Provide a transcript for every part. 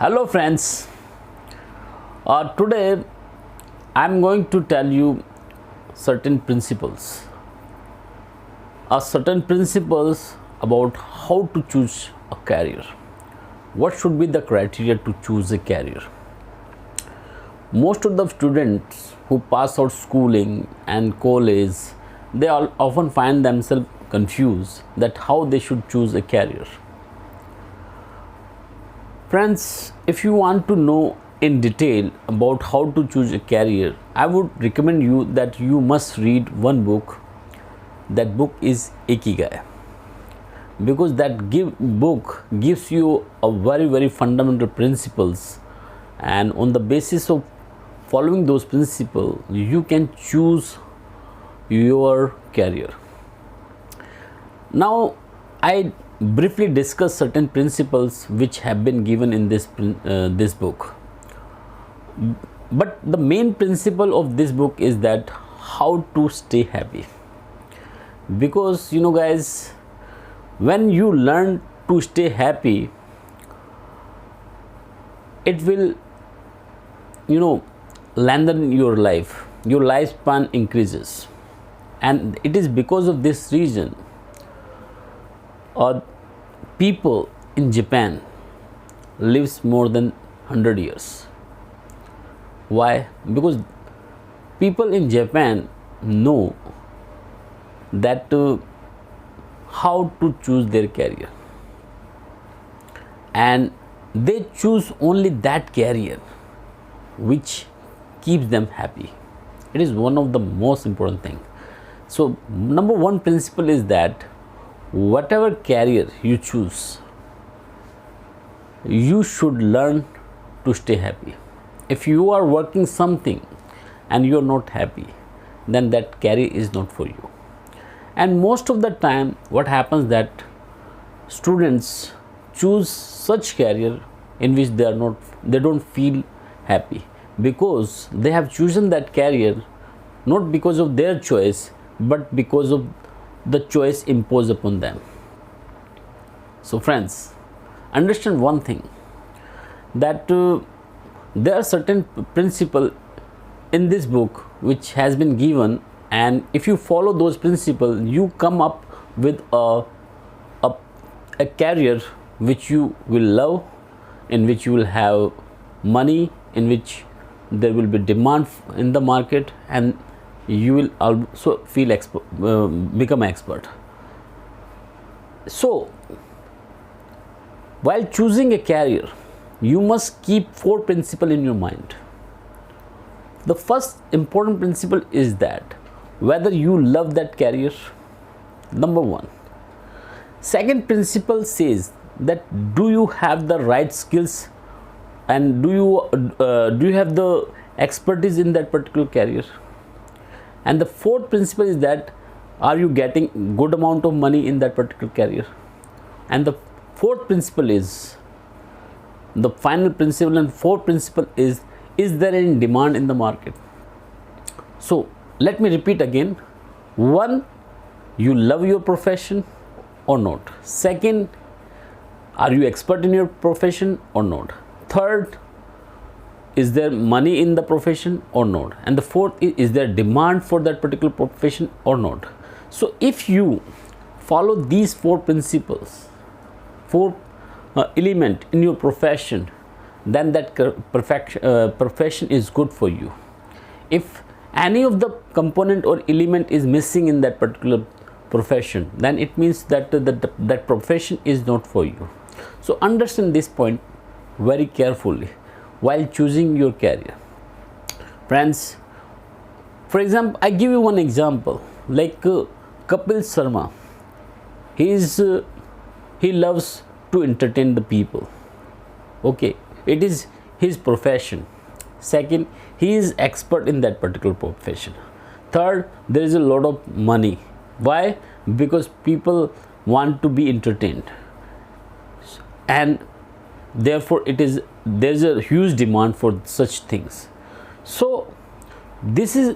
Hello friends, today I am going to tell you certain principles about how to choose a career. What should be the criteria to choose a career? Most of the students who pass out schooling and college, they all often find themselves confused that how they should choose a career. Friends, if you want to know in detail about how to choose a career, I would recommend you that you must read one book. That book is IKIGAI, because that book gives you a very fundamental principles, and on the basis of following those principles you can choose your career. Now I briefly discuss certain principles which have been given in this book, but the main principle of this book is that how to stay happy. Because you know guys, when you learn to stay happy, it will lengthen your life, your lifespan increases, and it is because of this reason people in Japan lives more than 100 years. Why? Because people in Japan know that how to choose their career, and they choose only that career which keeps them happy. It is one of the most important thing. So number one principle is that whatever career you choose, you should learn to stay happy. If you are working something and you are not happy, then that career is not for you. And most of the time what happens that students choose such career in which they don't feel happy, because they have chosen that career not because of their choice but because of the choice imposed upon them. So friends, understand one thing, that there are certain principles in this book which has been given, and if you follow those principles you come up with a career which you will love, in which you will have money, in which there will be demand in the market, and you will also become expert. So while choosing a career, you must keep 4 principles in your mind. The first important principle is that whether you love that career, number 1. Second principle says that do you have the right skills, and do you have the expertise in that particular career. And the fourth principle is that are you getting good amount of money in that particular career. And the fourth principle is the final principle, and fourth principle is there any demand in the market. So let me repeat again. 1, you love your profession or not. Second, are you expert in your profession or not. Third, is there money in the profession or not. And the fourth is there demand for that particular profession or not. So if you follow these 4 principles, 4 element in your profession, then that profession is good for you. If any of the component or element is missing in that particular profession, then it means that that profession is not for you. So understand this point very carefully while choosing your career. Friends, for example, I give you one example, like Kapil Sharma. He loves to entertain the people. Okay, it is his profession. Second, he is expert in that particular profession. Third, there is a lot of money. Why? Because people want to be entertained, and therefore there is a huge demand for such things. So this is,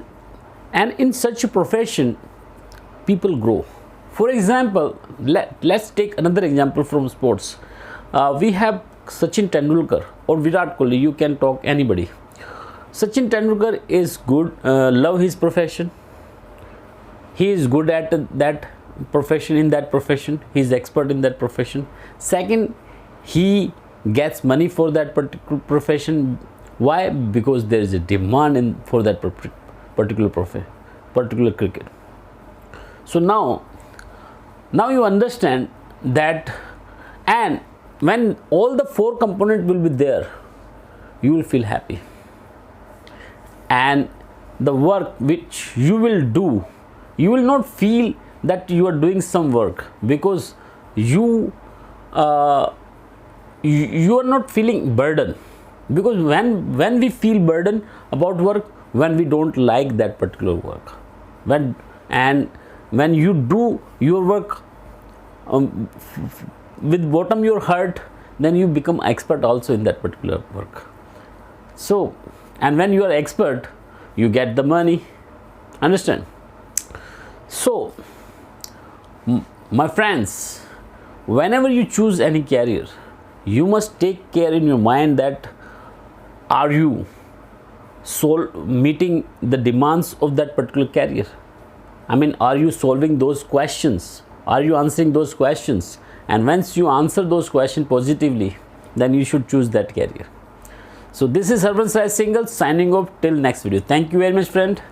and in such a profession people grow. For example, let's take another example from sports. We have Sachin Tendulkar or Virat Kohli, you can talk anybody. Sachin Tendulkar is good, love his profession. He is good at that profession, in that profession. He is expert in that profession. Second, he gets money for that particular profession. Why? Because there is a demand for that particular cricket. So now you understand that, and when all the four components will be there, you will feel happy, and the work which you will do, you will not feel that you are doing some work, because you are not feeling burden. Because when we feel burden about work, when we don't like that particular work, when you do your work with bottom your heart, then you become expert also in that particular work. So, and when you are expert, you get the money. Understand? So my friends, whenever you choose any career, you must take care in your mind that are you meeting the demands of that particular career? I mean, are you solving those questions? Are you answering those questions? And once you answer those questions positively, then you should choose that career. So this is Harvan Sai Singhal signing off till next video. Thank you very much, friend.